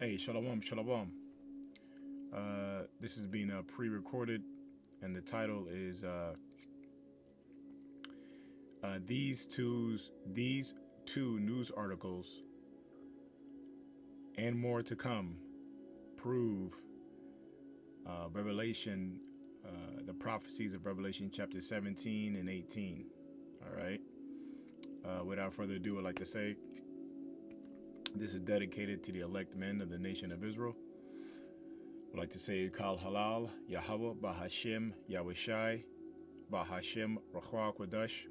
Hey, shalom, shalom. This is being pre-recorded, and the title is these two news articles and more to come prove Revelation, the prophecies of Revelation chapter 17 and 18. All right. Without further ado, I'd like to say this is dedicated to the elect men of the nation of Israel. I'd like to say Kal Halal, Yahweh, Bahashem, Yahushai, Bahashem, Rachwa Kodesh,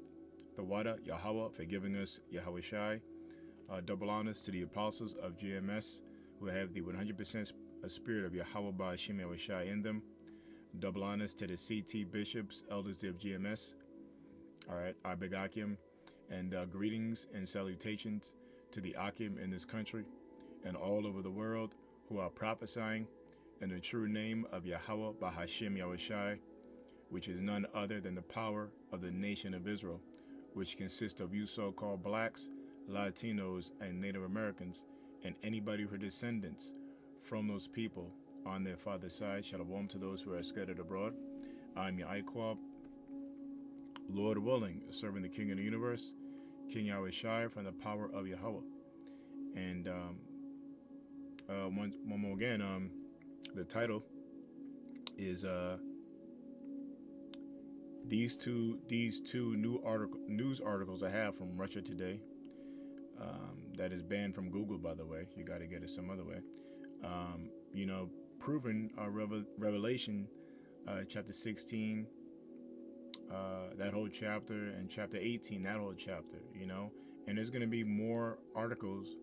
the Wada, Yahweh, for giving us Yahushai. Double honors to the apostles of GMS who have the 100% spirit of Yahweh, Bahashem, Yahushai in them. Double honors to the CT bishops, elders of GMS. All right, I beg Akim, and greetings and salutations to the Akim in this country and all over the world who are prophesying in the true name of Yahweh Bahashem Yahushai, which is none other than the power of the nation of Israel, which consists of you so-called blacks, Latinos, and Native Americans, and anybody who are descendants from those people on their father's side. Shalom to those who are scattered abroad. I'm your Iquab, Lord willing, serving the King of the universe, King Yahushai, from the power of Yahweh. And one more again, the title is these two news articles I have from Russia Today. That is banned from Google, by the way. You got to get it some other way. Proving Revelation chapter 16, that whole chapter, and chapter 18, that whole chapter. And there's going to be more articles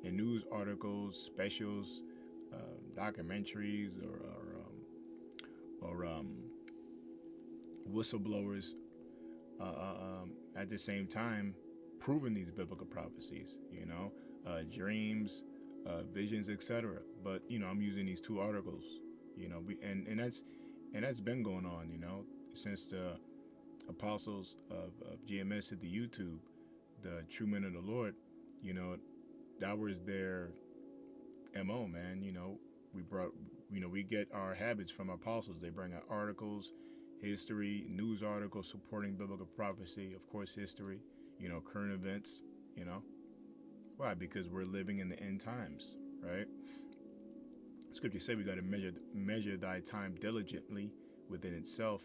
and news articles, specials, documentaries, or whistleblowers at the same time proving these biblical prophecies, dreams, visions, etc. But I'm using these two articles, and that's been going on, since the apostles of GMS hit the YouTube, the true men of the Lord, that was their MO, man. We get our habits from apostles. They bring out articles, history, news articles supporting biblical prophecy, of course, history, current events, Why? Because we're living in the end times, right? Scripture say we got to measure thy time diligently within itself,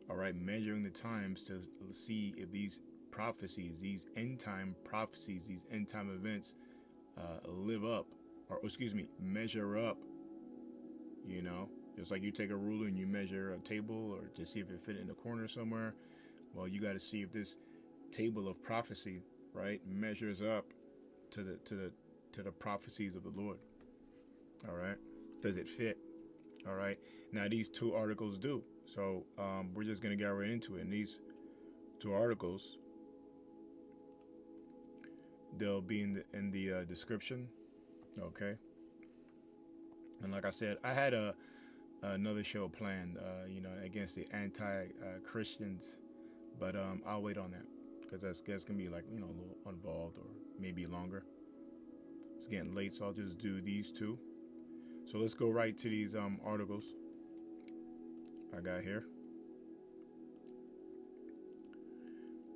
all right? Measuring the times to see if these prophecies, these end time prophecies, these end time events live up, measure up, Just like you take a ruler and you measure a table or to see if it fit in the corner somewhere. Well, you got to see if this table of prophecy, right, measures up to the prophecies of the Lord. All right, does it fit? All right. Now these two articles do. So we're just gonna get right into it. And these two articles, they'll be in the description. Okay. And like I said, I had another show planned, against the anti-Christians, but I'll wait on that because that's gonna be like a little involved or maybe longer. It's getting late, so I'll just do these two. So let's go right to these articles I got here.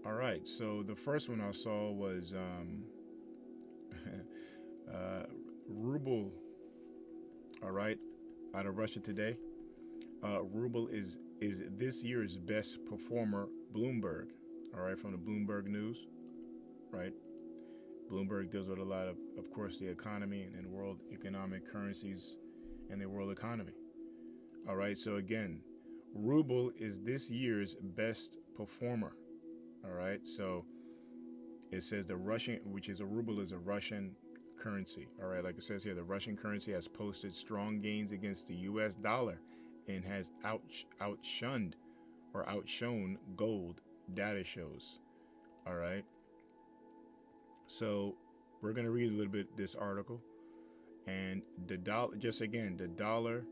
All right, so the first one I saw was Ruble. All right, out of Russia Today. Ruble is this year's best performer, Bloomberg. All right, from the Bloomberg News, right? Bloomberg deals with a lot of course, the economy and world economic currencies and the world economy. All right, so again, Ruble is this year's best performer. All right, so it says the Russian, which is a ruble, is a Russian currency. All right, like it says here, the Russian currency has posted strong gains against the U.S. dollar and has outshone gold, data shows. All right. So we're going to read a little bit this article. And the dollar, the dollar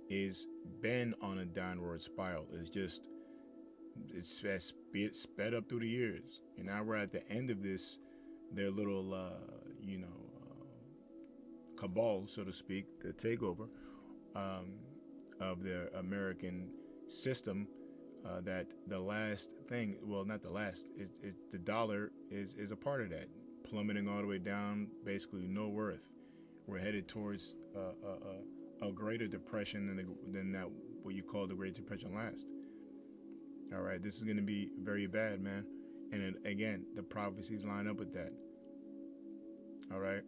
is been on a downward spiral. It's sped up through the years. And now we're at the end of this, their little, cabal, so to speak, the takeover of the American system. That the last thing, well, not the last, the dollar is a part of that, plummeting all the way down, basically no worth. We're headed towards a greater depression than that what you call the Great Depression last. All right, this is going to be very bad, man. And then, again, the prophecies line up with that. All right.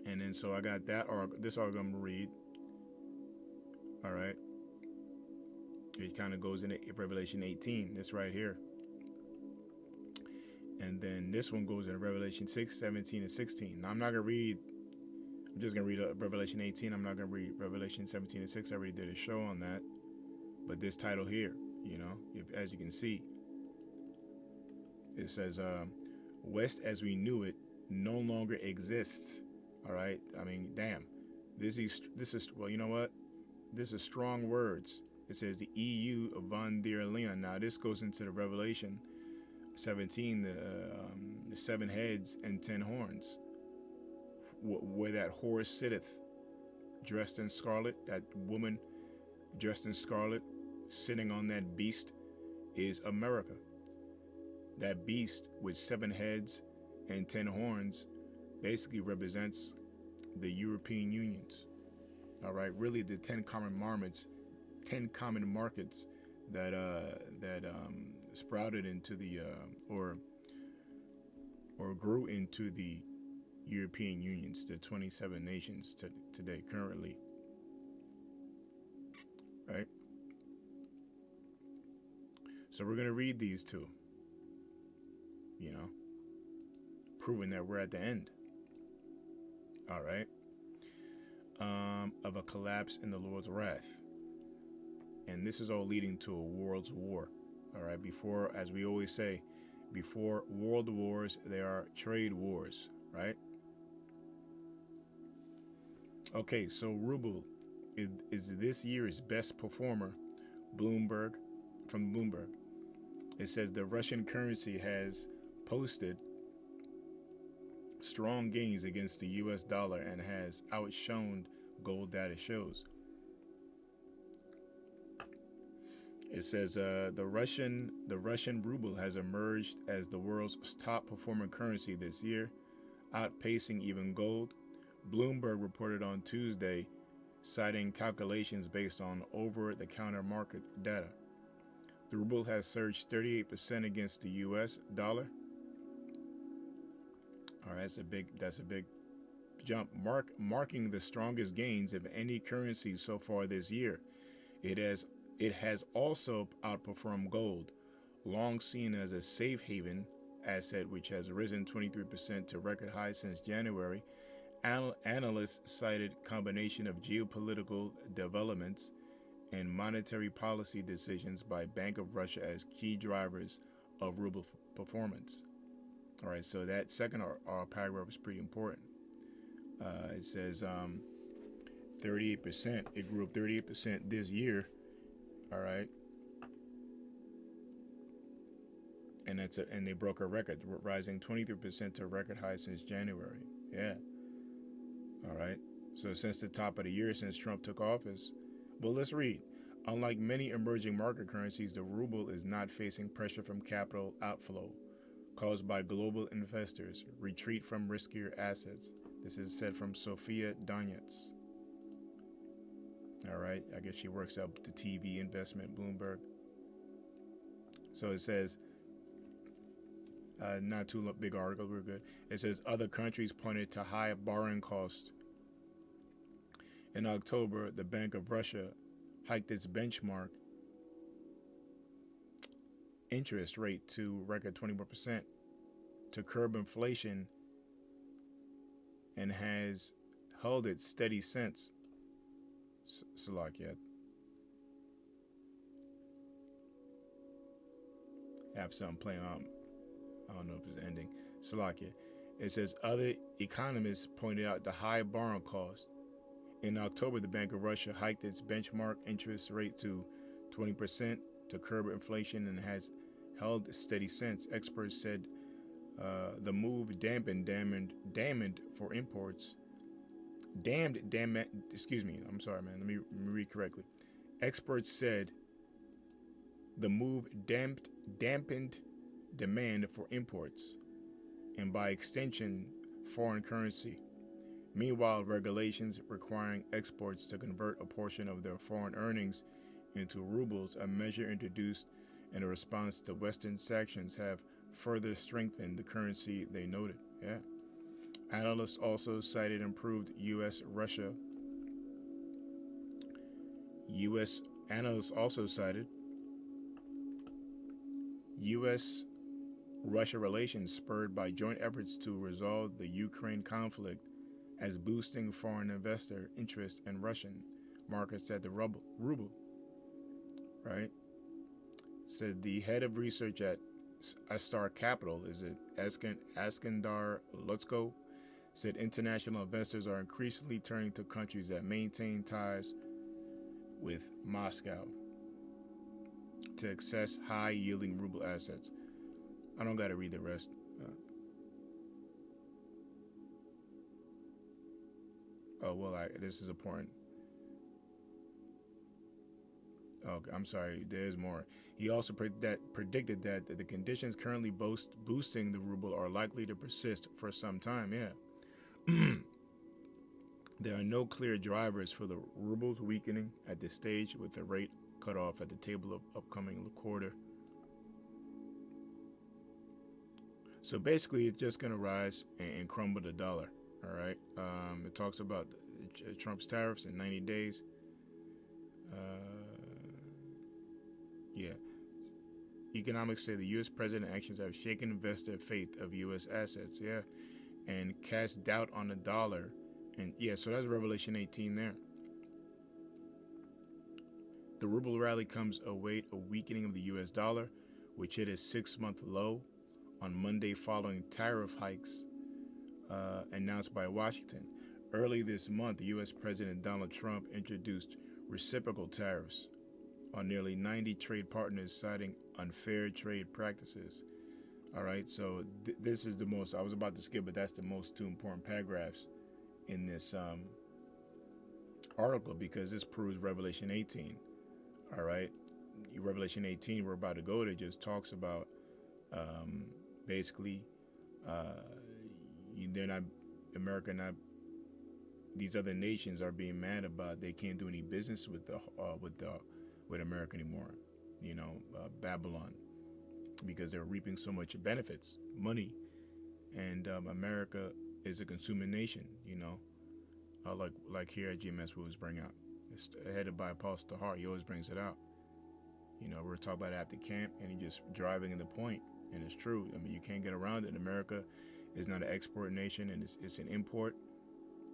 And then so I got that, or this article I'm going to read. All right. It kind of goes into Revelation 18, this right here. And then this one goes in Revelation 6, 17, and 16. Now, I'm not going to read, I'm just going to read Revelation 18. I'm not going to read Revelation 17 and 6. I already did a show on that. But this title here, you know, as you can see, it says, West as we knew it no longer exists. All right. I mean, damn. This is, well, you know what? This is strong words. It says the EU von der Leyen. Now, this goes into the Revelation 17, the 7 heads and 10 horns, where that horse sitteth, dressed in scarlet. That woman dressed in scarlet, sitting on that beast, is America. That beast with 7 heads and 10 horns basically represents the European Unions. All right, really the 10 common markets that sprouted into the or grew into the European Unions, the 27 nations today currently. Right? So we're going to read these two, you know, proving that we're at the end. All right. Of a collapse in the Lord's wrath. And this is all leading to a world's war. All right. Before, as we always say, before world wars, there are trade wars, right? Okay, so ruble is this year's best performer. From Bloomberg. It says the Russian currency has posted strong gains against the U.S. dollar and has outshone gold data shows. It says the Russian ruble has emerged as the world's top performing currency this year, outpacing even gold. Bloomberg reported on Tuesday, citing calculations based on over-the-counter market data. The ruble has surged 38% against the U.S. dollar. All right, that's a big jump, marking the strongest gains of any currency so far this year. It has also outperformed gold, long seen as a safe haven asset, which has risen 23% to record high since January. Analysts cited combination of geopolitical developments and monetary policy decisions by Bank of Russia as key drivers of ruble performance. All right, so that second paragraph is pretty important. It says 38%. It grew up 38% this year. All right, and and they broke a record, rising 23% to a record high since January. Yeah. All right. So since the top of the year, since Trump took office, well, let's read. Unlike many emerging market currencies, the ruble is not facing pressure from capital outflow caused by global investors' retreat from riskier assets. This is said from Sophia Donetz. All right, I guess she works up the TV investment, Bloomberg. So it says, not too big article, we're good. It says other countries pointed to high borrowing costs. In October, the Bank of Russia hiked its benchmark interest rate to record 21% to curb inflation and has held it steady since. Salakia. Have something playing on. I don't know if it's ending. Salakia. It says other economists pointed out the high borrowing cost. In October, the Bank of Russia hiked its benchmark interest rate to 20% to curb inflation and has held steady since. Experts said The move dampened for imports. Excuse me. I'm sorry, man. Let me read correctly. Experts said the move dampened demand for imports and, by extension, foreign currency. Meanwhile, regulations requiring exports to convert a portion of their foreign earnings into rubles, a measure introduced in response to Western sanctions, have further strengthened the currency, they noted. Yeah. Analysts also cited improved U.S. Analysts also cited U.S.-Russia relations spurred by joint efforts to resolve the Ukraine conflict as boosting foreign investor interest in Russian markets at the ruble. Right? Said the head of research at Astar Capital, is it Askandar Lutsko, said international investors are increasingly turning to countries that maintain ties with Moscow to access high-yielding ruble assets. I don't got to read the rest. This is important. Okay, I'm sorry. There's more. He also predicted that the conditions currently boosting the ruble are likely to persist for some time. Yeah. There are no clear drivers for the ruble's weakening at this stage, with the rate cut off at the table of upcoming quarter. So basically, it's just going to rise and crumble the dollar. All right. It talks about Trump's tariffs in 90 days. Yeah. Economics say the U.S. president's actions have shaken investor faith of U.S. assets. Yeah. And cast doubt on the dollar. And yeah, so that's Revelation 18 there. The ruble rally comes await a weakening of the U.S. dollar, which hit a 6-month low on Monday following tariff hikes announced by Washington. Early this month, U.S. President Donald Trump introduced reciprocal tariffs on nearly 90 trade partners, citing unfair trade practices. All right, so this is the most, I was about to skip, but that's the most two important paragraphs in this article, because this proves Revelation 18. All right, Revelation 18, we're about to go to, just talks about basically they're not, America not, these other nations are being mad about they can't do any business with America anymore. You know, Babylon, because they're reaping so much benefits, money, and America is a consuming nation. You know, like here at GMS, we always bring out. It's headed by Apostle Hart. He always brings it out. You know, we're talking about after camp, and he just driving in the point, and it's true. I mean, you can't get around it. America is not an export nation, and it's an import.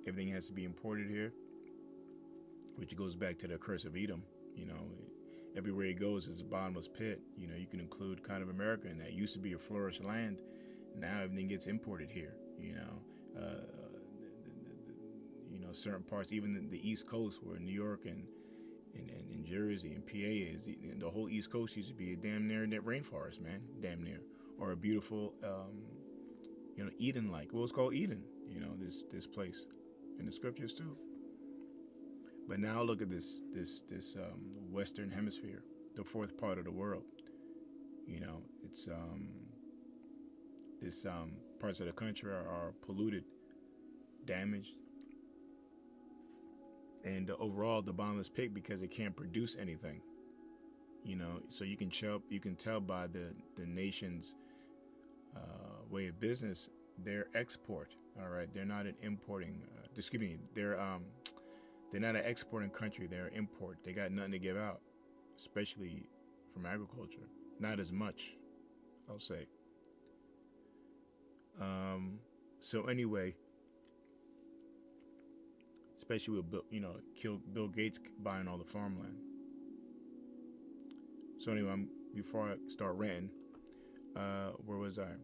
Everything has to be imported here, which goes back to the curse of Edom. You know, everywhere he goes is a bottomless pit. You know, you can include kind of America in that. It used to be a flourished land. Now everything gets imported here. You know, certain parts, even the East Coast, where New York and Jersey and PA is, and the whole East Coast used to be a damn near that rainforest, man, damn near, or a beautiful, Eden-like. Well, it's called Eden. You know, this place in the scriptures too. But now look at this Western Hemisphere, the fourth part of the world. You know, it's parts of the country are polluted, damaged, and overall the bottomless pit, because it can't produce anything. You know, so you can tell by the nation's way of business, their export. All right, they're not an importing. They're not an exporting country. They're an import. They got nothing to give out, especially from agriculture. Not as much, I'll say. So anyway, especially with Bill Gates buying all the farmland. So anyway, before I start ranting, where was I?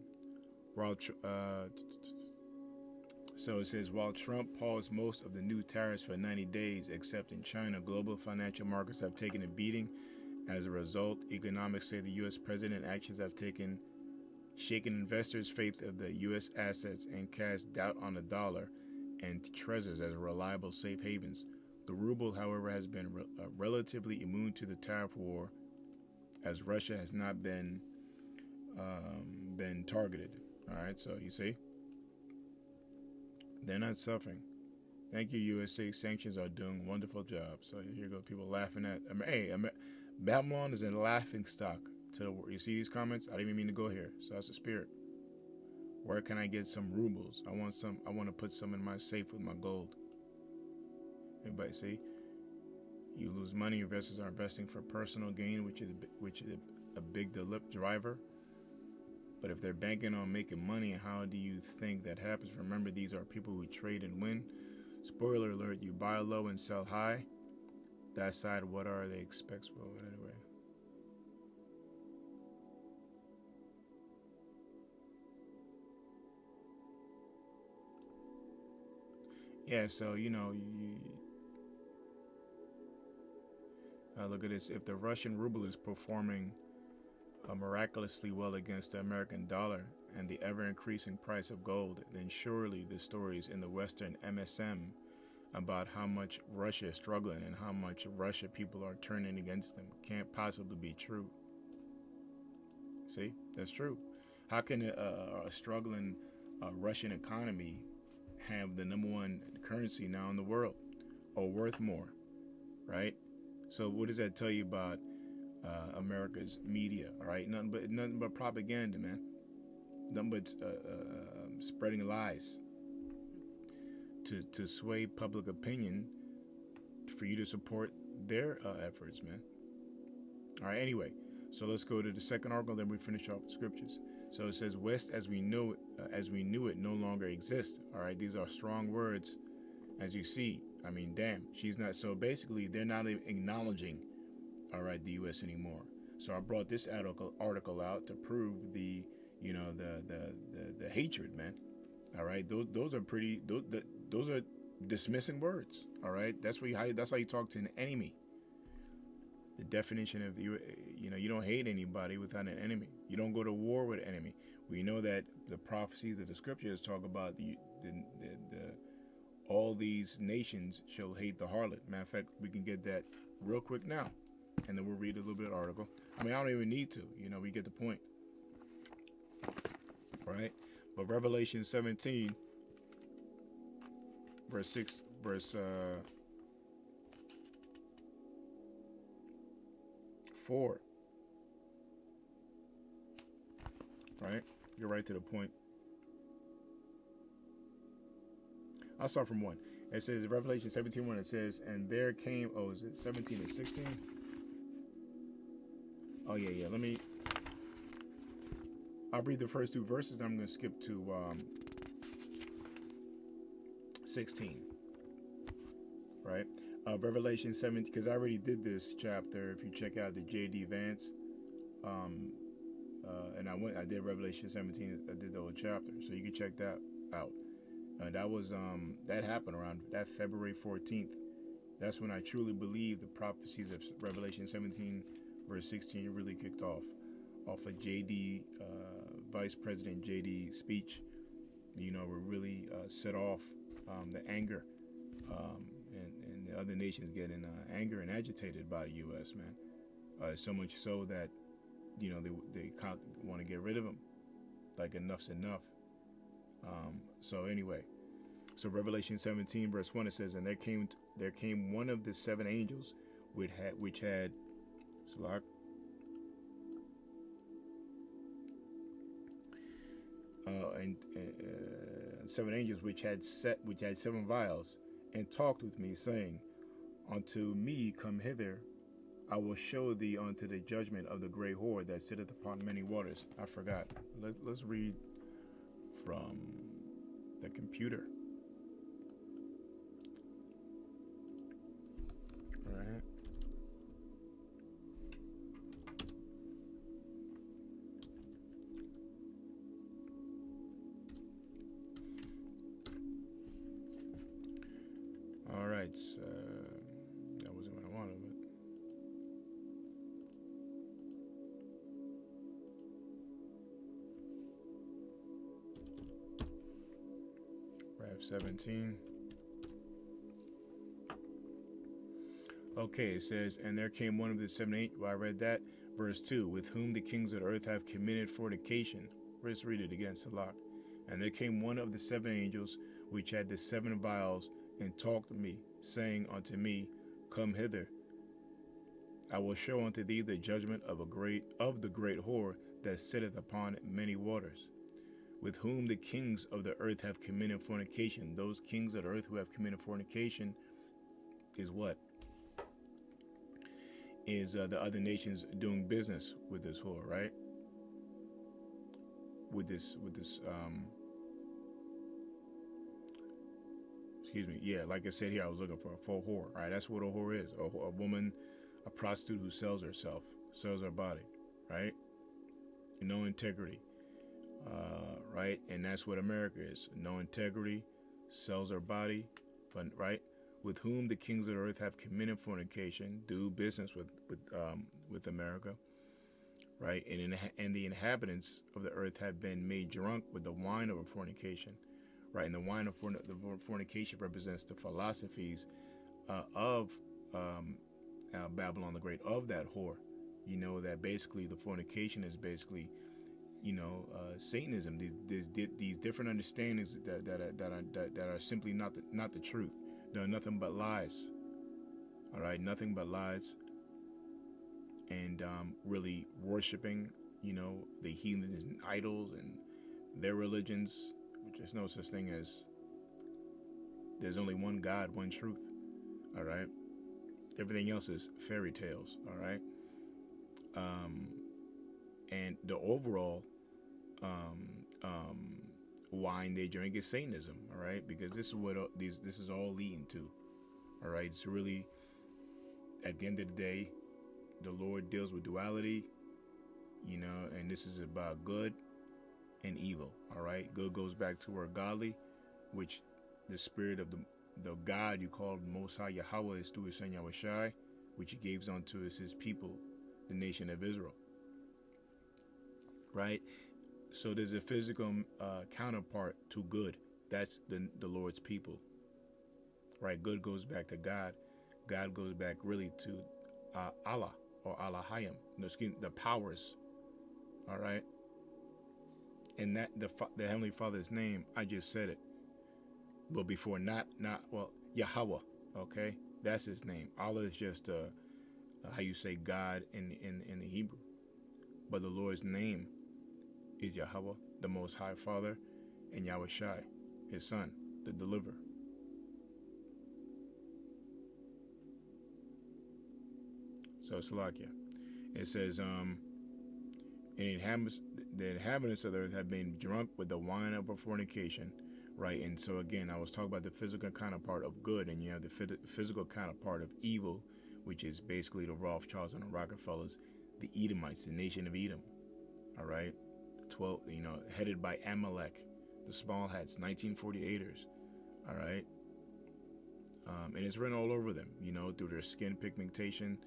So it says, while Trump paused most of the new tariffs for 90 days, except in China, global financial markets have taken a beating. As a result, economics say the U.S. president's actions have taken shaking investors' faith of the U.S. assets and cast doubt on the dollar and treasures as reliable safe havens. The ruble, however, has been relatively immune to the tariff war, as Russia has not been targeted. All right, so you see, they're not suffering. Thank you, USA. Sanctions are doing a wonderful job. So here go people laughing at. Babylon is a laughing stock to the world. You see these comments? I didn't even mean to go here. So that's the spirit. Where can I get some rubles? I want some. I want to put some in my safe with my gold. Everybody see? You lose money. Investors are investing for personal gain, which is a big driver. But if they're banking on making money, how do you think that happens? Remember, these are people who trade and win. Spoiler alert, you buy low and sell high. That side, what are they expect? Well, anyway. Yeah, so, look at this. If the Russian ruble is performing miraculously well against the American dollar and the ever-increasing price of gold, then surely the stories in the Western MSM about how much Russia is struggling and how much Russia people are turning against them can't possibly be true. See, that's true. How can a struggling Russian economy have the #1 currency now in the world, or worth more, right? So what does that tell you about America's media? All right, nothing but propaganda, man. Nothing but spreading lies to sway public opinion for you to support their efforts, man. All right, anyway, so let's go to the second article, then we finish off the scriptures. So it says, "West as we knew it, no longer exists." All right, these are strong words, as you see. I mean, damn, she's not. So basically, they're not even acknowledging, all right, the U.S. anymore. So I brought this article out to prove the hatred, man. All right, those are pretty. Those are dismissing words. All right, that's how you talk to an enemy. The definition of you don't hate anybody without an enemy. You don't go to war with an enemy. We know that the prophecies of the scriptures talk about the all these nations shall hate the harlot. Matter of fact, we can get that real quick now, and then we'll read a little bit of the article. I mean, I don't even need to. We get the point. All right? But Revelation 17, verse 4. Right? Get right to the point. I'll start from 1. It says, Revelation 17:1, it says, "And there came," is it 17 and 16? Oh, yeah. I'll read the first 2 verses, and I'm going to skip to 16. Right? Revelation 17, because I already did this chapter. If you check out the J.D. Vance, and I did Revelation 17. I did the whole chapter, so you can check that out. That was that happened around that February 14th. That's when I truly believe the prophecies of Revelation 17, verse 16, really kicked off of J.D. Vice President J.D. speech. We really set off the anger, and the other nations getting anger and agitated by the U.S. man. So much so that they want to get rid of them. Like, enough's enough. So anyway, so Revelation 17 verse 1, it says, "And there came one of the 7 angels which had Salak, and 7 angels which had 7 vials, and talked with me, saying, Unto me come hither, I will show thee unto the judgment of the great whore that sitteth upon many waters." I forgot. Let's read from the computer. All right. All right. That wasn't what I wanted, but 5:17. Okay, it says, and there came one of the 7 well, I read that. Verse 2, with whom the kings of the earth have committed fornication. Let's read it again, Salak. And there came one of the 7 angels, which had the 7 vials, and talked to me, saying unto me, come hither. I will show unto thee the judgment of the great whore that sitteth upon many waters, with whom the kings of the earth have committed fornication. Those kings of the earth who have committed fornication is what? Is the other nations doing business with this whore, right? With this, excuse me, yeah, like I said here, I was looking for a full whore, right? That's what a whore is. A woman, a prostitute who sells herself, sells her body, right? No integrity, right? And that's what America is. No integrity, sells her body, right? With whom the kings of the earth have committed fornication, do business with America, right? And the inhabitants of the earth have been made drunk with the wine of fornication, right? And the wine of fornication represents the philosophies of Babylon the Great, of that whore. You know that basically the fornication is basically, Satanism. These different understandings that are simply not the truth. They're nothing but lies. All right, nothing but lies. And really worshiping, the heathens and idols and their religions, which is no such thing as. There's only one God, one truth. All right. Everything else is fairy tales. All right. And the overall wine they drink is Satanism. All right, because this is what this is all leading to. All right, it's really, at the end of the day, the Lord deals with duality, and this is about good and evil. All right, good goes back to where godly, which the spirit of the God you call Most High Yahweh is through His Son Yahushai, which He gave unto His people, the nation of Israel. Right? So there's a physical counterpart to good. That's the Lord's people. Right? Good goes back to God. God goes back really to Allah or Allahayim. The powers. All right? And that the Heavenly Father's name, I just said it. But before Yahweh. Okay? That's His name. Allah is just how you say God in the Hebrew. But the Lord's name is Yahweh, the Most High Father, and Yahushai, His Son, the Deliverer. So Salakia, it says, and the inhabitants of the earth have been drunk with the wine of fornication, right? And so again, I was talking about the physical counterpart of good, and you have the physical counterpart of evil, which is basically the Rothschilds and the Rockefellers, the Edomites, the nation of Edom. All right, 12, headed by Amalek, the small hats, 1948ers. All right, and it's written all over them, through their skin pigmentation.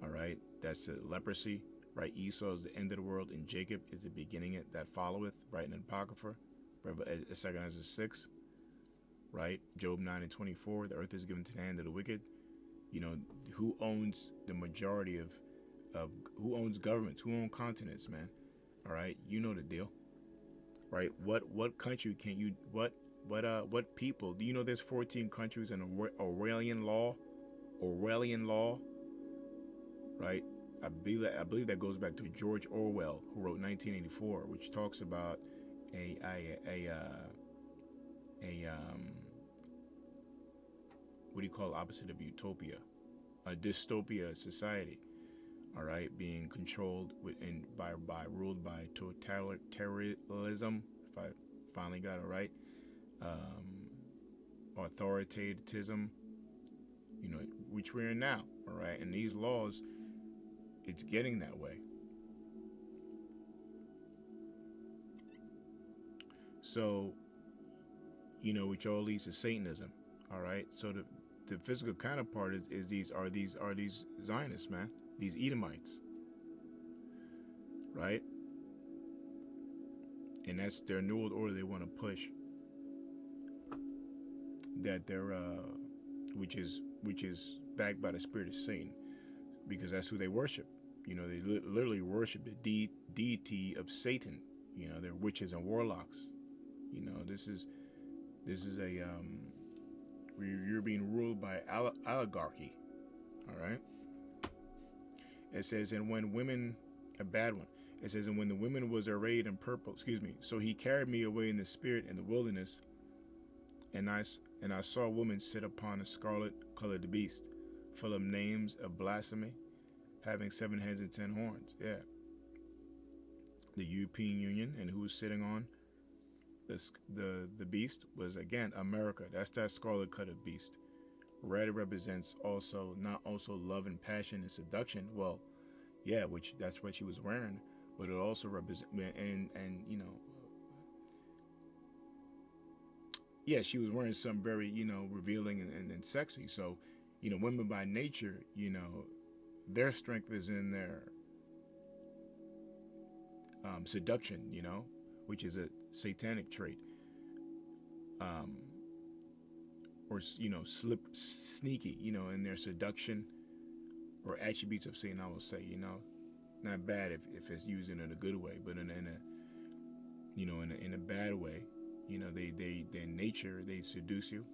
All right, that's the leprosy. Right, Esau is the end of the world, and Jacob is the beginning that followeth. Right, in Apocrypha, 2 Ezra 6. Right, Job 9:24. The earth is given to the hand of the wicked. Who owns the majority of who owns governments? Who owns continents, man? All right, you know the deal. Right, what country can you what people? Do you know there's 14 countries in Orwellian law? Right. I believe that goes back to George Orwell, who wrote 1984, which talks about a what do you call opposite of utopia? A dystopia society. All right, being controlled ruled by totalitarianism. If I finally got it right, authoritarianism. Which we're in now. All right, and these laws, it's getting that way. So, which all leads to Satanism. All right. So the physical counterpart is these Zionists, man. These Edomites. Right. And that's their new world order they want to push. that they're which is backed by the spirit of Satan, because that's who they worship. You know, they literally worship the deity of Satan. You know, they're witches and warlocks. You know, this is a you're being ruled by oligarchy. All right. It says, and when women, a bad one. It says, and when the women was arrayed in purple, excuse me. So he carried me away in the spirit in the wilderness, and I saw a woman sit upon a scarlet-colored beast, full of names of blasphemy, having 7 heads and 10 horns. Yeah. The European Union, and who was sitting on the beast was, again, America. That's that scarlet-colored beast. Red represents not also love and passion and seduction. Well, yeah, which that's what she was wearing, but it also represents, and you know, yeah, she was wearing something very, you know, revealing and sexy. So, you know, women by nature, you know, their strength is in their seduction, you know, which is a satanic trait. Or, you know, sneaky, you know, in their seduction, or attributes of Satan, I will say, you know, not bad if it's used in a good way, but in a, you know, in a bad way, you know, their nature, they seduce you,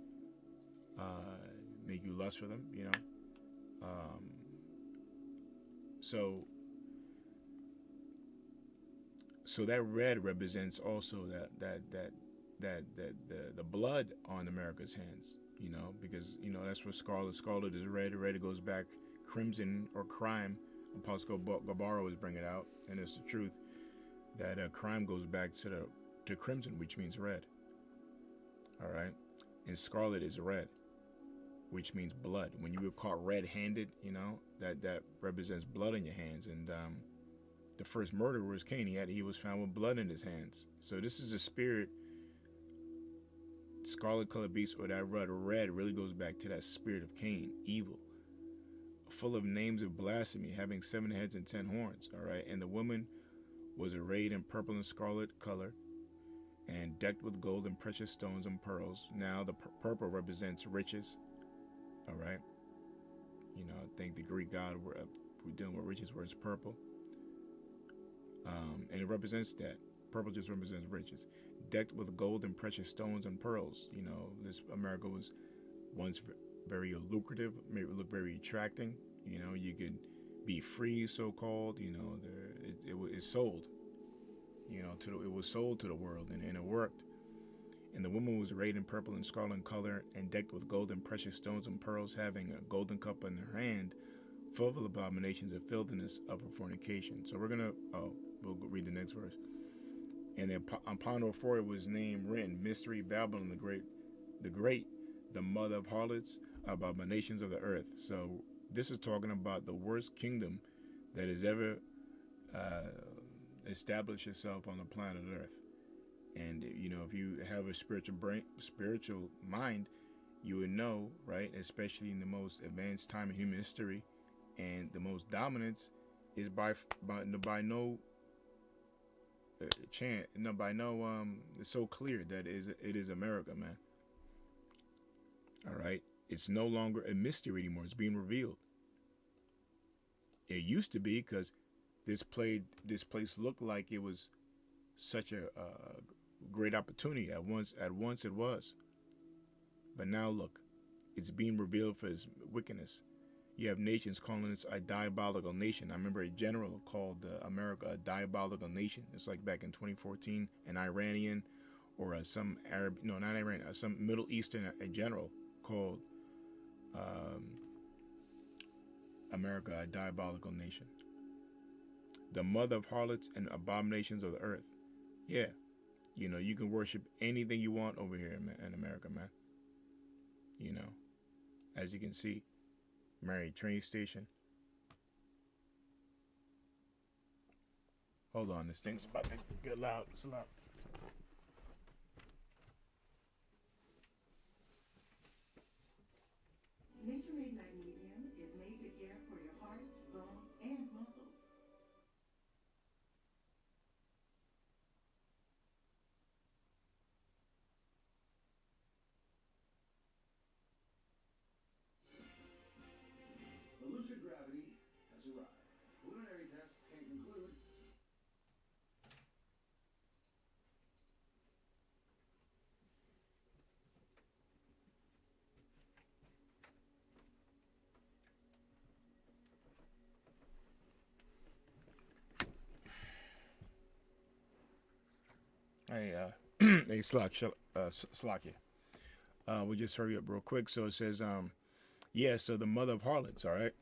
make you lust for them, you know, so that red represents also that the blood on America's hands, you know, because, you know, that's what scarlet is red. Red goes back crimson or crime. Apostle Gabaro is bringing it out, and it's the truth that crime goes back to crimson, which means red. All right, and scarlet is red, which means blood. When you were caught red-handed, you know, that represents blood in your hands. And the first murderer was Cain. He was found with blood in his hands. So this is a spirit. Scarlet-colored beast, or that red really goes back to that spirit of Cain, evil, full of names of blasphemy, having 7 heads and 10 horns. All right, and the woman was arrayed in purple and scarlet color, and decked with gold and precious stones and pearls. Now the purple represents riches. All right, you know, I think the Greek god we're dealing with riches, where it's purple, and it represents that. Purple just represents riches. Decked with gold and precious stones and pearls. You know, this America was once very lucrative, made it look very attracting. You know, you could be free, so-called. You know, it sold. You know, it was sold to the world, and it worked. And the woman was arrayed in purple and scarlet color, and decked with gold and precious stones and pearls, having a golden cup in her hand, full of abominations and filthiness of her fornication. So we'll read the next verse. And upon her forehead was name written, Mystery, Babylon the Great, the mother of harlots, of abominations of the earth. So this is talking about the worst kingdom that has ever established itself on the planet Earth. And, you know, if you have a spiritual mind, you would know, right, especially in the most advanced time in human history, and the most dominance is by no chance, it's so clear that it is America, man. All right, it's no longer a mystery anymore. It's being revealed. It used to be, because this place looked like it was such a great opportunity. At once it was, but now look, it's being revealed for its wickedness. You have nations calling this a diabolical nation. I remember a general called America a diabolical nation. It's like back in 2014, an Iranian or some Arab, no, not Iranian, some Middle Eastern a general called America a diabolical nation, the mother of harlots and abominations of the earth. Yeah, you know, you can worship anything you want over here in America, man. You know, as you can see, Mary train station. Hold on, this thing's about to get loud. It's loud. Nature-made magnesium is made to care for your heart, bones, and muscles. Hey, hey, Slakia. We'll just hurry up real quick. So it says, yeah, so the mother of harlots, all right?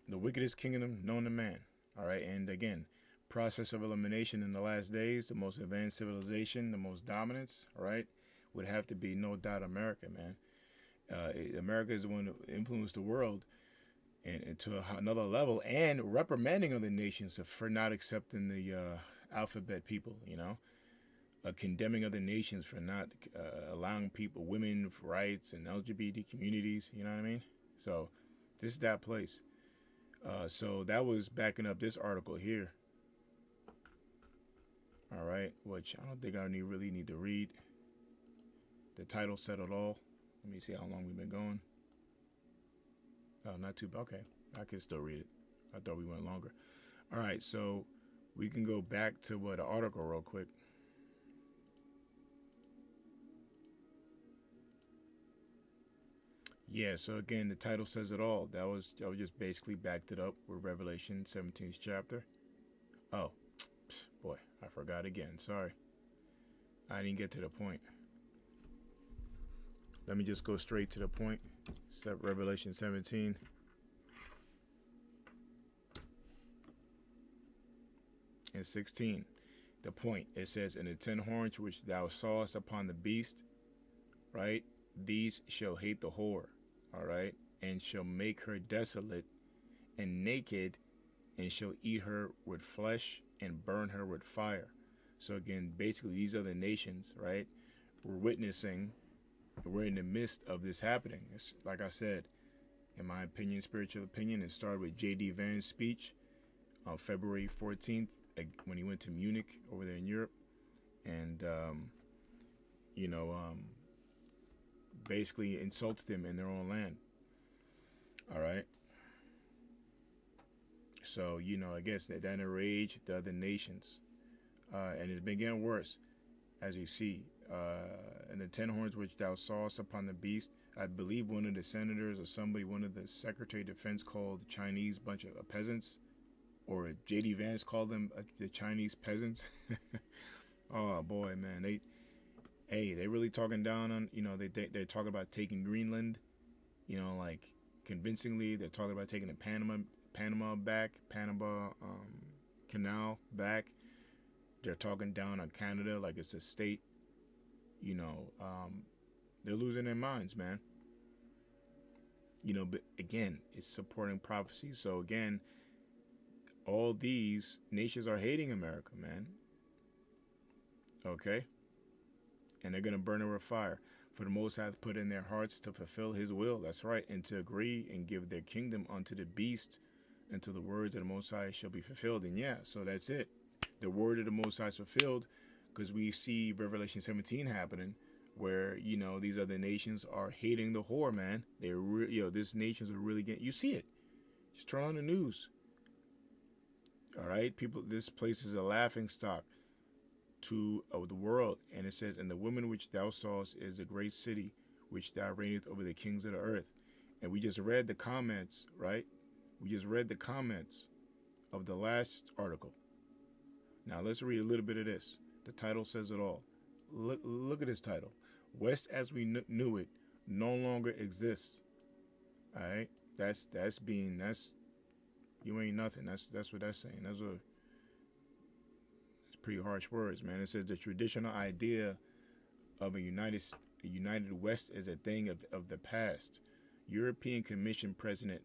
The wickedest kingdom known to man, all right? And again, process of elimination in the last days, the most advanced civilization, the most dominance, all right, would have to be no doubt America, man. America is the one that influenced the world and to another level, and reprimanding other nations for not accepting the alphabet people, you know, condemning other nations for not allowing people, women rights and LGBT communities, you know what I mean? So this is that place. So that was backing up this article here. All right, which I don't think I really need to read. The title said it all. Let me see how long we've been going. Oh, not too bad. Okay, I can still read it. I thought we went longer. All right, so we can go back to what the article real quick. Yeah, so again, the title says it all. That was just basically backed it up with Revelation 17th chapter. Oh, boy, I forgot again. Sorry. I didn't get to the point. Let me just go straight to the point. Revelation 17. And 16. The point. It says, "And the 10 horns which thou sawest upon the beast, right? These shall hate the whore, all right? And shall make her desolate and naked, and shall eat her with flesh and burn her with fire." So again, basically these are the nations, right? We're witnessing, we're in the midst of this happening. It's, like I said, in my opinion, spiritual opinion, it started with J.D. Vance's speech on February 14th when he went to Munich over there in Europe. And, basically insulted them in their own land. All right. So, I guess that enraged the other nations. And it's been getting worse, as you see. And the 10 horns which thou sawest upon the beast, I believe one of the senators or somebody, one of the Secretary of Defense called the Chinese bunch of peasants, or J.D. Vance called them the Chinese peasants. Oh, boy, man. They really talking down on, they're talking about taking Greenland, like convincingly. They're talking about taking the Panama Canal back. They're talking down on Canada like it's a state. They're losing their minds, man. But again, it's supporting prophecy. So again, all these nations are hating America, man. Okay? And they're going to burn her with fire. For the Most High hath put in their hearts to fulfill his will. That's right. And to agree and give their kingdom unto the beast, until the words of the Most High shall be fulfilled. And yeah, so that's it. The word of the Most High is fulfilled, because we see Revelation 17 happening, where, these other nations are hating the whore, man. These nations are really getting, you see it. Just turn on the news. All right, people, this place is a laughing stock to the world. And it says, "And the woman which thou sawest is a great city, which thou reigneth over the kings of the earth." And we just read the comments, right? We just read the comments of the last article. Now let's read a little bit of this. The title says it all. Look at this title. "West as we knew it no longer exists." All right, that's you ain't nothing. That's what that's saying. It's pretty harsh words, man. It says the traditional idea of a united West is a thing of the past. European Commission President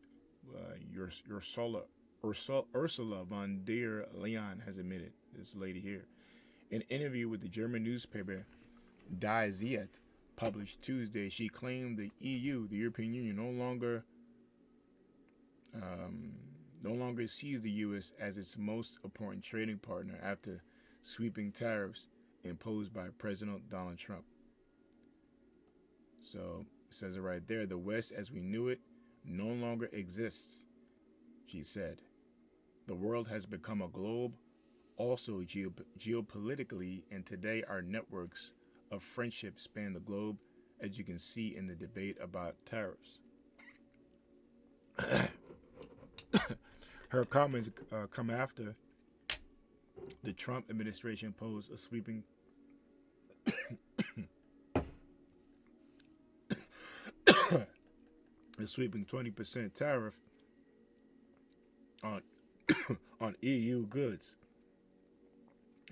Ursula von der Leyen has admitted. This lady here, in an interview with the German newspaper Die Zeit, published Tuesday, she claimed the EU, the European Union, no longer sees the U.S. as its most important trading partner after sweeping tariffs imposed by President Donald Trump. So it says it right there. "The West as we knew it no longer exists," she said. "The world has become a globe, also geopolitically, and today our networks of friendship span the globe, as you can see in the debate about tariffs." Her comments come after the Trump administration imposed a sweeping a sweeping 20% tariff on on EU goods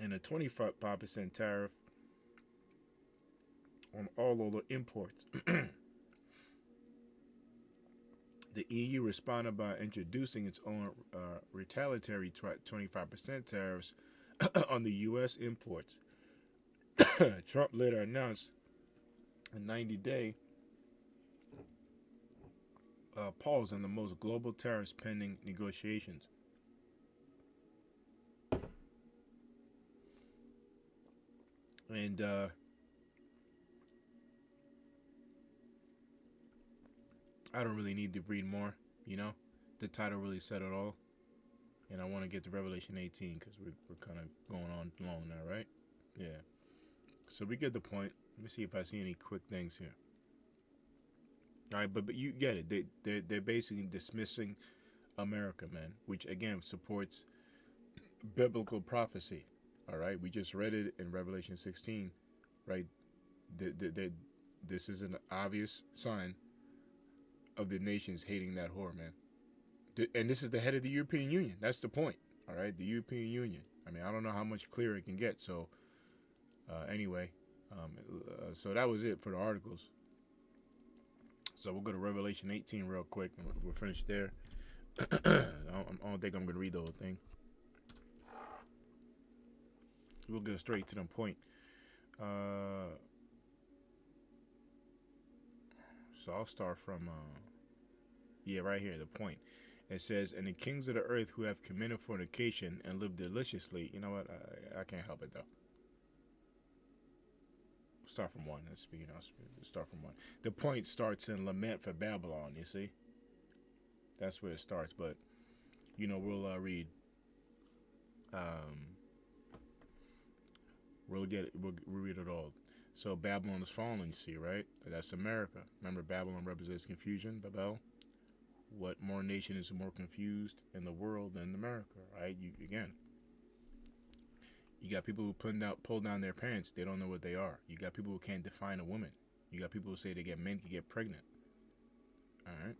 and a 25% tariff on all other imports. The EU responded by introducing its own retaliatory 25% tariffs on the U.S. imports. Trump later announced a 90-day pause on the most global tariffs pending negotiations. And I don't really need to read more, you know. The title really said it all. And I want to get to Revelation 18 because we're kind of going on long now, right? Yeah. So we get the point. Let me see if I see any quick things here. All right, but you get it. They're basically dismissing America, man, which again supports biblical prophecy. All right, we just read it in Revelation 16, right? This is an obvious sign of the nations hating that whore, man. And this is the head of the European Union. That's the point. All right, the European Union. I mean, I don't know how much clearer it can get. So, anyway, so that was it for the articles. So we'll go to Revelation 18 real quick, and we'll finish there. I don't think I'm going to read the whole thing. We'll go straight to the point. So I'll start from, right here, the point. It says, and the kings of the earth who have committed fornication and lived deliciously. You know what? I can't help it, though. Start from one. Let's start from one. The point starts in lament for Babylon, you see? That's where it starts. But, we'll read. We'll read it all. So Babylon is fallen, you see, right? That's America. Remember, Babylon represents confusion, Babel. What more nation is more confused in the world than America, right? You got people who pull down their pants. They don't know what they are. You got people who can't define a woman. You got people who say men can get pregnant. All right.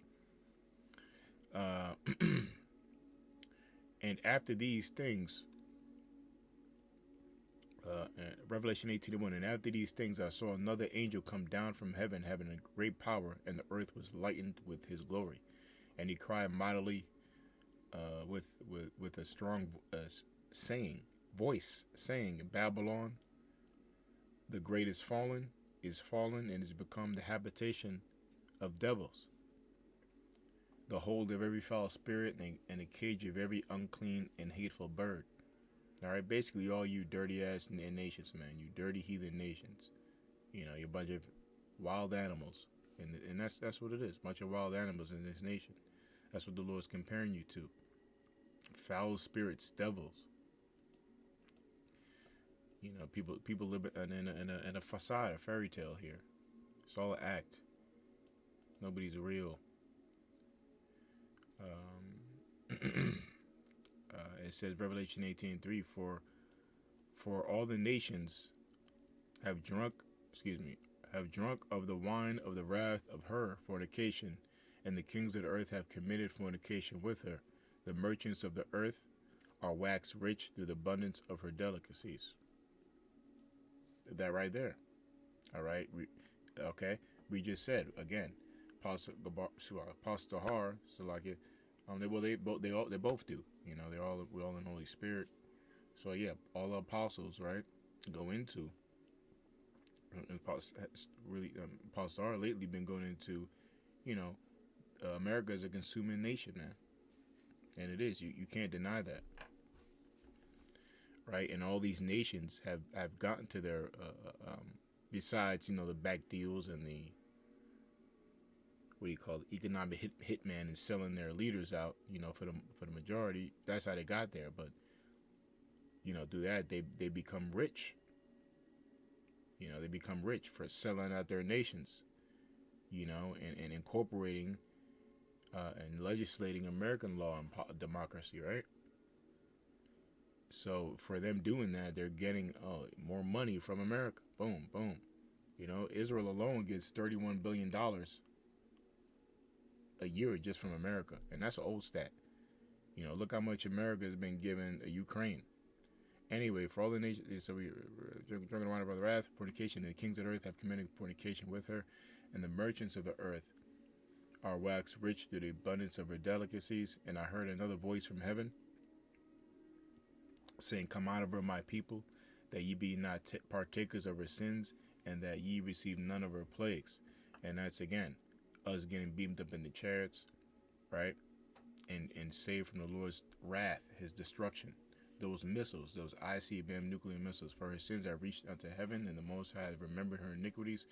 And after these things, Revelation 18:1, and after these things I saw another angel come down from heaven, having a great power, and the earth was lightened with his glory. And he cried mightily with a strong voice, saying, Babylon, the great is fallen, and is become the habitation of devils, the hold of every foul spirit, and a cage of every unclean and hateful bird. All right, basically all you dirty ass nations, man, you dirty heathen nations. You're a bunch of wild animals, and that's what it is, a bunch of wild animals in this nation. That's what the Lord's comparing you to. Foul spirits, devils. People live in a facade, a fairy tale here. It's all an act. Nobody's real. It says Revelation 18:3, for all the nations have drunk of the wine of the wrath of her fornication, and the kings of the earth have committed fornication with her. The merchants of the earth are waxed rich through the abundance of her delicacies. That right there. All right. We just said again, Apostle Har, Salakia. They both do. We're all in Holy Spirit. So yeah, all the apostles, right, go into. And Apostle Har lately been going into, America is a consuming nation, man, and it is. You can't deny that, right? And all these nations have gotten to their besides the back deals and the economic hitman and selling their leaders out, for the majority. That's how they got there. But through that they become rich. They become rich for selling out their nations, and incorporating and legislating American law and democracy, right? So for them doing that, they're getting more money from America. Boom, boom. You know, Israel alone gets $31 billion a year just from America, and that's an old stat. You know, look how much America has been given Ukraine. Anyway, for all the nations, so we drinking wine of her wrath, fornication, and the kings of the earth have committed fornication with her, and the merchants of the earth are waxed rich through the abundance of her delicacies. And I heard another voice from heaven saying, Come out of her, my people, that ye be not partakers of her sins, and that ye receive none of her plagues. And that's again us getting beamed up in the chariots, right? And saved from the Lord's wrath, his destruction. Those missiles, those ICBM nuclear missiles, for her sins have reached unto heaven, and the Most High has remembered her iniquities,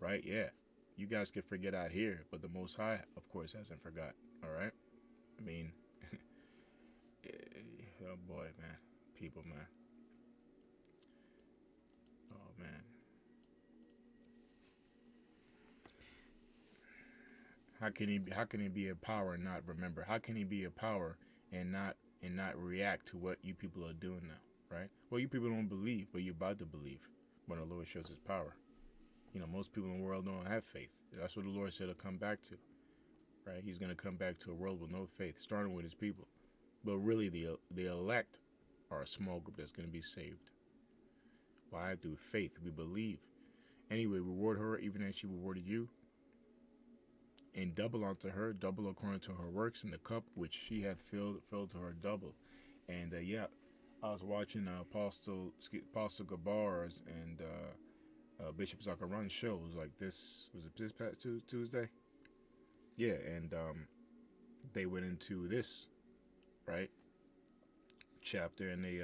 right? Yeah, you guys can forget out here, but the Most High, of course, hasn't forgot, all right? I mean, oh boy, man, people, man. Oh, man. How can he be a power and not remember? How can he be a power and not react to what you people are doing now, right? Well, you people don't believe, but you're about to believe when the Lord shows his power. You know, most people in the world don't have faith. That's what the Lord said he'll come back to, right? He's going to come back to a world with no faith, starting with his people. But really, the elect are a small group that's going to be saved. Why? Through faith. We believe. Anyway, reward her even as she rewarded you, and double unto her, double according to her works, in the cup which she hath filled to her double. And yeah, I was watching Apostle Gabar's and Bishop Zachariah's shows like this. Was it this past Tuesday? Yeah, and they went into this, right, chapter, and they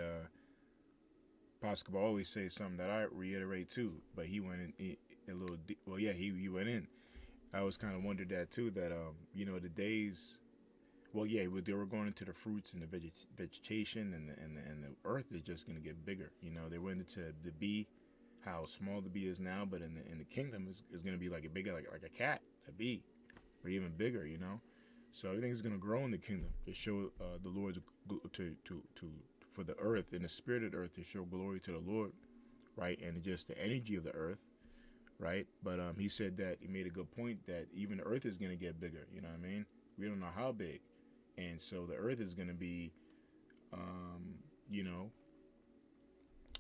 Apostle Gabar always says something that I reiterate too, but he went in a little well, yeah, he went in. I was kind of wondered that too, that you know, the days, well, yeah, they were going into the fruits and the vegetation, and the earth is just going to get bigger. You know, they went into the bee, how small the bee is now, but in the kingdom is going to be like a bigger, like a cat, a bee, or even bigger. You know, so everything's going to grow in the kingdom to show the Lord's to for the earth and the spirit of the earth to show glory to the Lord, right, and just the energy of the earth. Right, but he said that he made a good point that even the earth is going to get bigger. You know what I mean? We don't know how big, and so the earth is going to be, you know,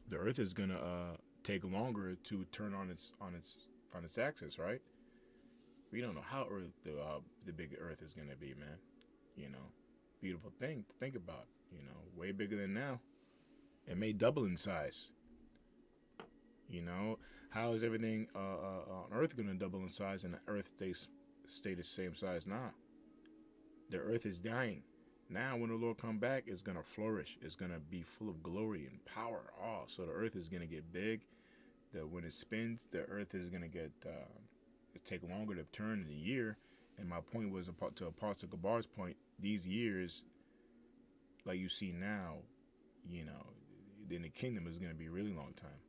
the earth is going to take longer to turn on its axis. Right? We don't know how the big earth is going to be, man. You know, beautiful thing to think about. You know, way bigger than now. It may double in size. You know, how is everything on Earth going to double in size and the Earth stay the same size? Nah, the Earth is dying. Now, when the Lord come back, it's going to flourish. It's going to be full of glory and power. Oh, so the Earth is going to get big. When it spins, the Earth is going to get it take longer to turn in a year. And my point was to Apostle Gabar's point. These years, like you see now, you know, in the kingdom is going to be a really long time.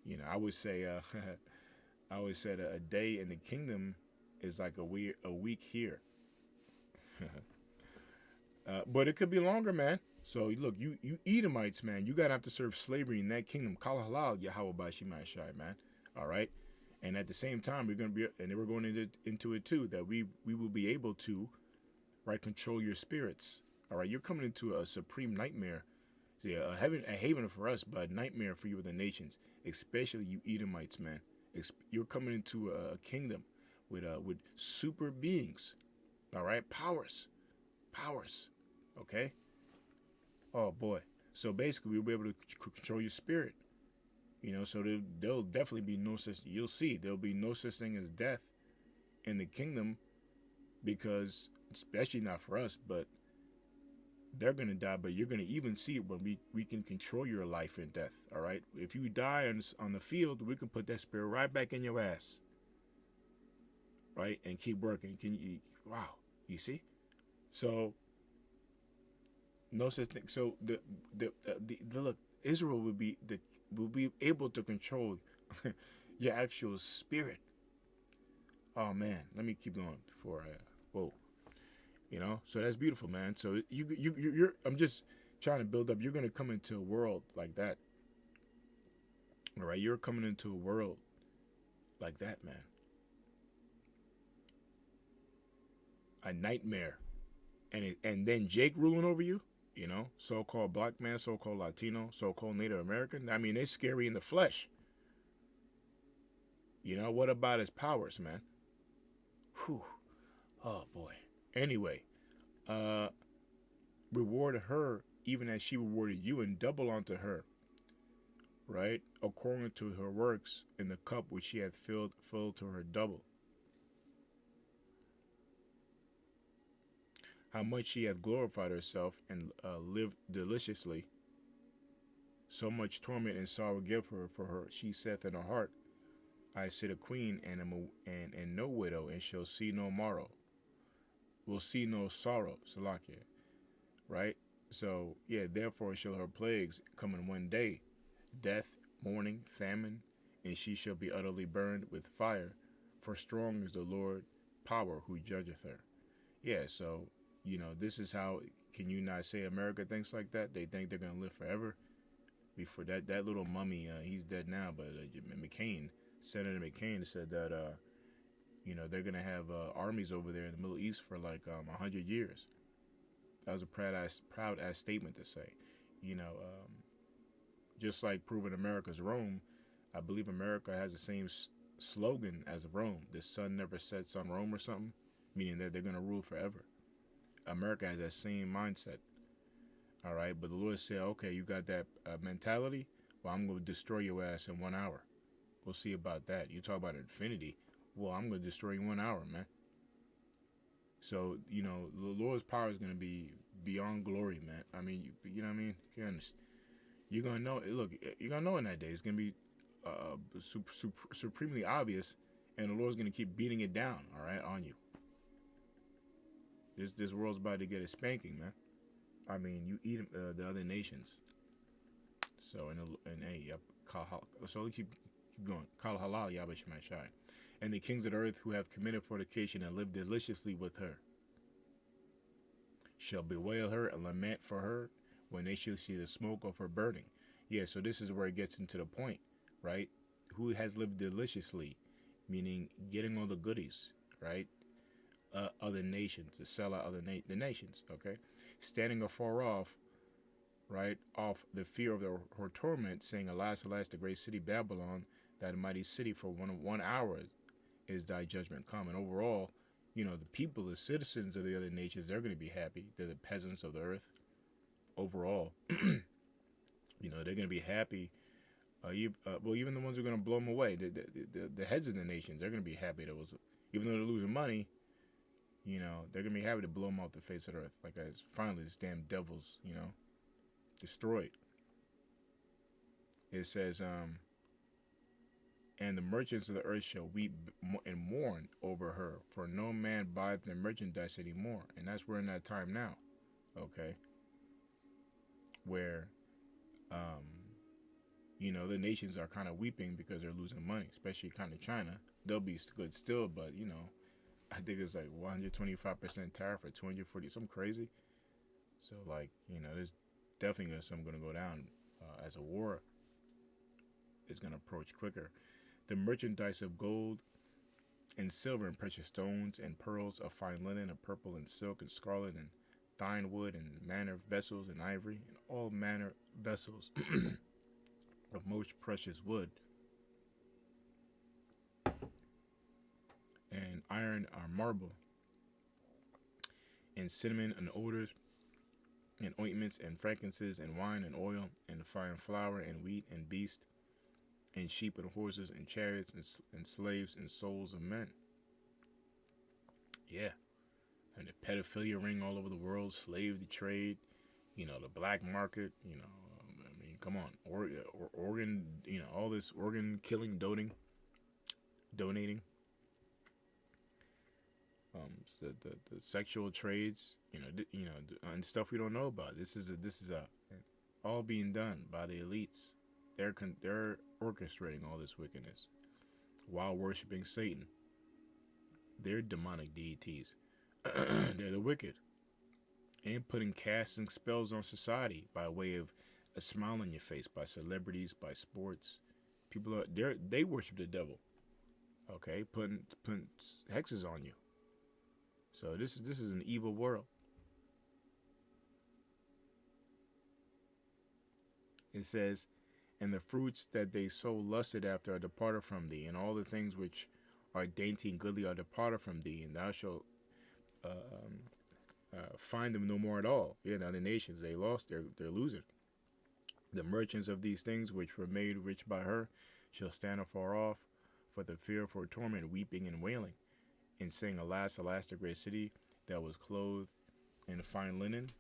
You know, I would say, I always said a day in the kingdom is like a week here. But it could be longer, man. So look, you Edomites, man, you gotta have to serve slavery in that kingdom. Kala halal, Yahweh Bashimai Shai, man. All right, and at the same time, we're gonna be, and then we're going into it too, that we will be able to, right, control your spirits. All right, you're coming into a supreme nightmare. See, a haven for us, but a nightmare for you with the nations, especially you Edomites, man. You're coming into a kingdom with super beings, all right, powers, okay. Oh boy, so basically we'll be able to control your spirit, you know. So there'll definitely be no such. You'll see there'll be no such thing as death in the kingdom, because especially not for us, but they're going to die, but you're going to even see it when we can control your life and death, all right? If you die on the field, we can put that spirit right back in your ass, right? And keep working. Wow, you see? So, no such thing. So, the look, Israel will be able to control your actual spirit. Oh, man, let me keep going before I, whoa. You know, so that's beautiful, man. So you're I'm just trying to build up. You're going to come into a world like that. All right, you're coming into a world like that, man. A nightmare. And then Jake ruling over you, you know, so-called black man, so-called Latino, so-called Native American. I mean, they're scary in the flesh. You know, what about his powers, man? Whew. Oh, boy. Anyway, reward her even as she rewarded you, and double unto her, right? According to her works in the cup which she hath filled to her double. How much she hath glorified herself and lived deliciously. So much torment and sorrow give her for her. She saith in her heart, I sit a queen and am and no widow, and shall see no morrow. Will see no sorrow, Salakia. Right? So, yeah, therefore shall her plagues come in one day, death, mourning, famine, and she shall be utterly burned with fire, for strong is the Lord power who judgeth her. Yeah, so, you know, this is how, can you not say America thinks like that? They think they're going to live forever. Before that little mummy, he's dead now, but McCain, Senator McCain said that, you know, they're going to have armies over there in the Middle East for like 100 years. That was a proud ass statement to say. You know, just like proving America's Rome, I believe America has the same slogan as Rome. The sun never sets on Rome or something, meaning that they're going to rule forever. America has that same mindset. All right, but the Lord said, okay, you got that mentality? Well, I'm going to destroy your ass in 1 hour. We'll see about that. You talk about infinity. Well, I'm going to destroy you in 1 hour, man. So, you know, the Lord's power is going to be beyond glory, man. I mean, you know what I mean? You're going to know. Look, you're going to know in that day. It's going to be supremely obvious, and the Lord's going to keep beating it down, all right, on you. This world's about to get a spanking, man. I mean, you eat the other nations. So, and hey, yep, so keep going. Kal halal Yabashimai Shai. And the kings of the earth who have committed fornication and lived deliciously with her shall bewail her and lament for her when they shall see the smoke of her burning. Yeah, so this is where it gets into the point, right? Who has lived deliciously, meaning getting all the goodies, right? Other nations, to sell out the nations, okay? Standing afar off, right, off the fear of her torment, saying, Alas, alas, the great city Babylon, that mighty city, for 1 hour is thy judgment come. And overall, you know, the people, the citizens of the other nations, they're going to be happy. They're the peasants of the earth. Overall, you know, they're going to be happy. Well, even the ones who are going to blow them away, the heads of the nations, they're going to be happy. Even though they're losing money, you know, they're going to be happy to blow them off the face of the earth. Like, as finally, this damn devil's, you know, destroyed. It says, and the merchants of the earth shall weep and mourn over her, for no man buyeth their merchandise anymore. And that's we're in that time now, okay, where, you know, the nations are kind of weeping because they're losing money, especially kind of China. They'll be good still, but, you know, I think it's like 125% tariff or 240, something crazy. So, like, you know, there's definitely something going to go down as a war is going to approach quicker. The merchandise of gold and silver and precious stones and pearls of fine linen and purple and silk and scarlet and fine wood and manner of vessels and ivory and all manner vessels of most precious wood and iron or marble and cinnamon and odors and ointments and frankincense and wine and oil and fine flour and wheat and beast and sheep and horses and chariots and slaves and souls of men. Yeah. And the pedophilia ring all over the world, slave trade, you know, the black market, you know, I mean, come on, organ, you know, all this organ killing, donating, the sexual trades, you know, and stuff we don't know about. This is all being done by the elites. They're orchestrating all this wickedness while worshiping Satan. They're demonic deities. They're the wicked. and putting casting spells on society by way of a smile on your face, by celebrities, by sports. People are they worship the devil. Okay, putting hexes on you. So this is an evil world. It says, and the fruits that they so lusted after are departed from thee, and all the things which are dainty and goodly are departed from thee, and thou shalt find them no more at all. Yeah, now the nations they lost, they're losing. The merchants of these things which were made rich by her shall stand afar off for the fear for torment, weeping and wailing, and saying, Alas, alas, the great city that was clothed in fine linen,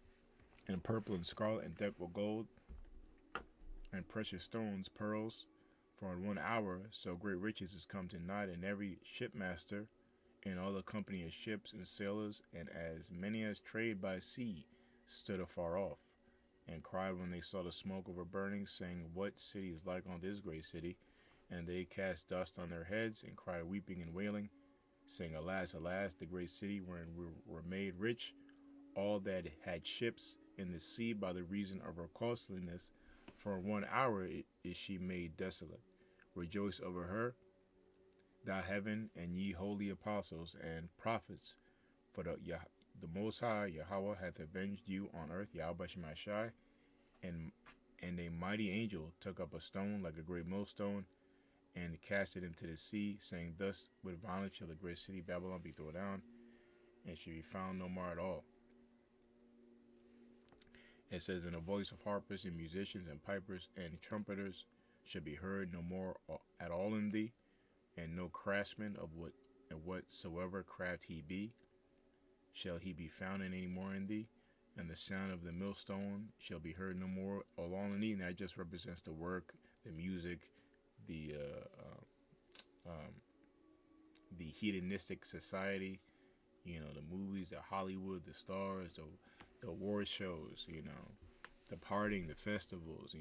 and purple and scarlet, and decked with gold, and precious stones, pearls. For in 1 hour so great riches is come to naught, and every shipmaster, and all the company of ships and sailors, and as many as trade by sea, stood afar off, and cried when they saw the smoke of her burning, saying, What city is like on this great city? And they cast dust on their heads, and cried weeping and wailing, saying, Alas, alas, the great city wherein we were made rich, all that had ships in the sea by the reason of her costliness. For in 1 hour is she made desolate. Rejoice over her, thou heaven, and ye holy apostles and prophets, for the Most High Yahweh hath avenged you on earth, Yahweh Shemashai, and a mighty angel took up a stone like a great millstone, and cast it into the sea, saying, Thus with violence shall the great city Babylon be thrown down, and shall be found no more at all. It says, And the voice of harpers and musicians and pipers and trumpeters shall be heard no more at all in thee, and no craftsman of whatsoever craft he be, shall he be found in any more in thee, and the sound of the millstone shall be heard no more along in thee. And that just represents the work, the music, the hedonistic society, the movies, the Hollywood, the stars, the award shows, the partying, the festivals,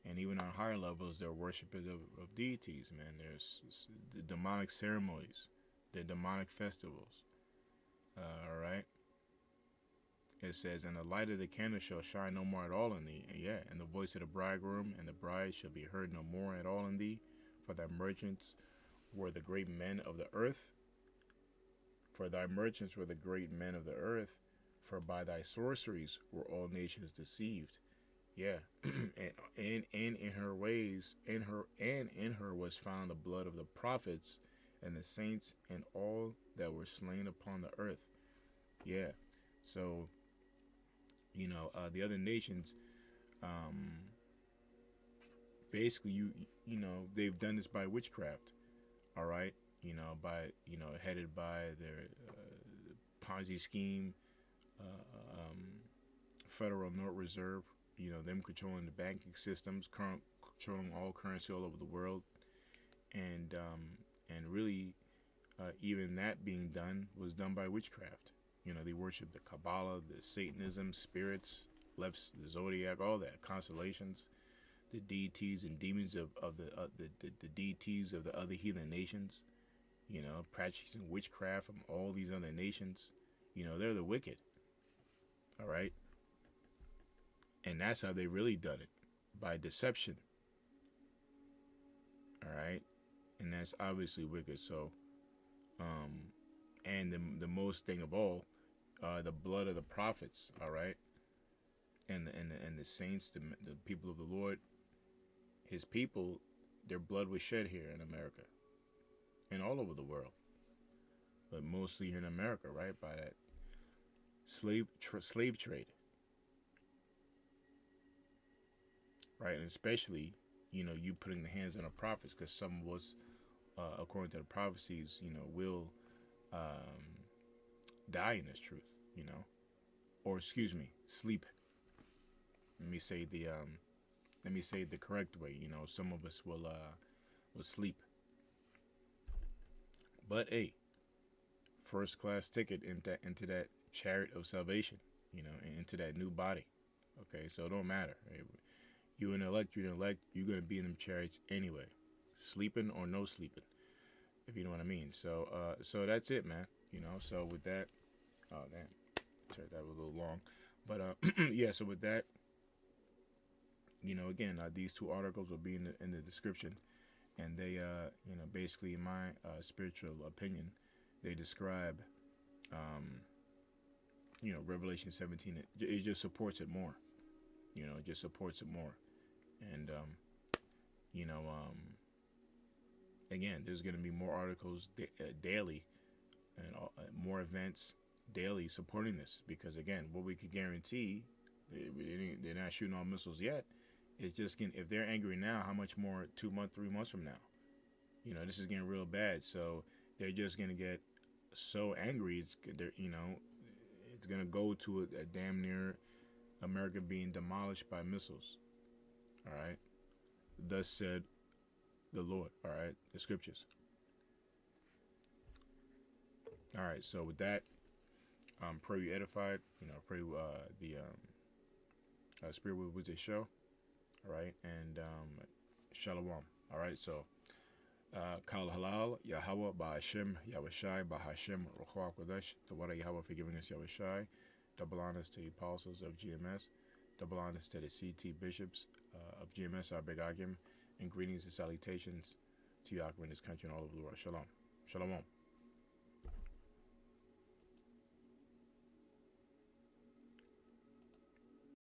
and even on higher levels, they're worshippers of deities, man. There's the demonic ceremonies, the demonic festivals. All right. It says, And the light of the candle shall shine no more at all in thee. And yeah, and the voice of the bridegroom and the bride shall be heard no more at all in thee. For thy merchants were the great men of the earth. For thy merchants were the great men of the earth. For by thy sorceries were all nations deceived. Yeah, and in her ways, in her was found the blood of the prophets and the saints and all that were slain upon the earth. Yeah, so the other nations, basically they've done this by witchcraft. All right, by headed by their Ponzi scheme, Federal Note Reserve. Them controlling the banking systems, controlling all currency all over the world, and really, even that being done was done by witchcraft. They worship the Kabbalah, the Satanism, spirits, left the zodiac, all that, constellations, the deities and demons of the deities of the other heathen nations. Practicing witchcraft from all these other nations. They're the wicked. All right. And that's how they really done it, by deception. All right, and that's obviously wicked. So, and the most thing of all, the blood of the prophets. All right, and the saints, the people of the Lord, His people, their blood was shed here in America, and all over the world, but mostly here in America, right, by that slave trade. Right, and especially, you putting the hands on the prophets, because some of us, according to the prophecies, will die in this truth, or excuse me, sleep. Let me say the correct way. Some of us will sleep. But hey, first class ticket into that chariot of salvation, into that new body. Okay, so it don't matter. Right? You're an elect, you're going to be in them chariots anyway. Sleeping or no sleeping, if you know what I mean. So that's it, man. So with that, oh, damn. That was a little long, but yeah. So with that, again, these two articles will be in the description, and they, basically, in my spiritual opinion, they describe, Revelation 17. It just supports it more. It just supports it more, and you know, again, there's going to be more articles daily, and more events daily supporting this, because again, what we could guarantee, they're not shooting all missiles yet. It's just getting, if they're angry now, how much more 2 months, 3 months from now? This is getting real bad. So they're just gonna get so angry. It's gonna go to a damn near America being demolished by missiles. All right. Thus said the Lord. All right. The scriptures. All right. So with that, pray you edified. Pray the Spirit with this show. All right. And shalom. All right. So Kal Halal, Yahweh, Ba'Hashem, Yahushai, Ba'Hashem, Ruach Kodesh, Tawara Yahweh for giving us Yahushai. Double honors to the apostles of GMS. Double honors to the CT bishops of GMS, our big Agim. And greetings and salutations to Yaakov in this country and all over the world. Shalom. Shalom.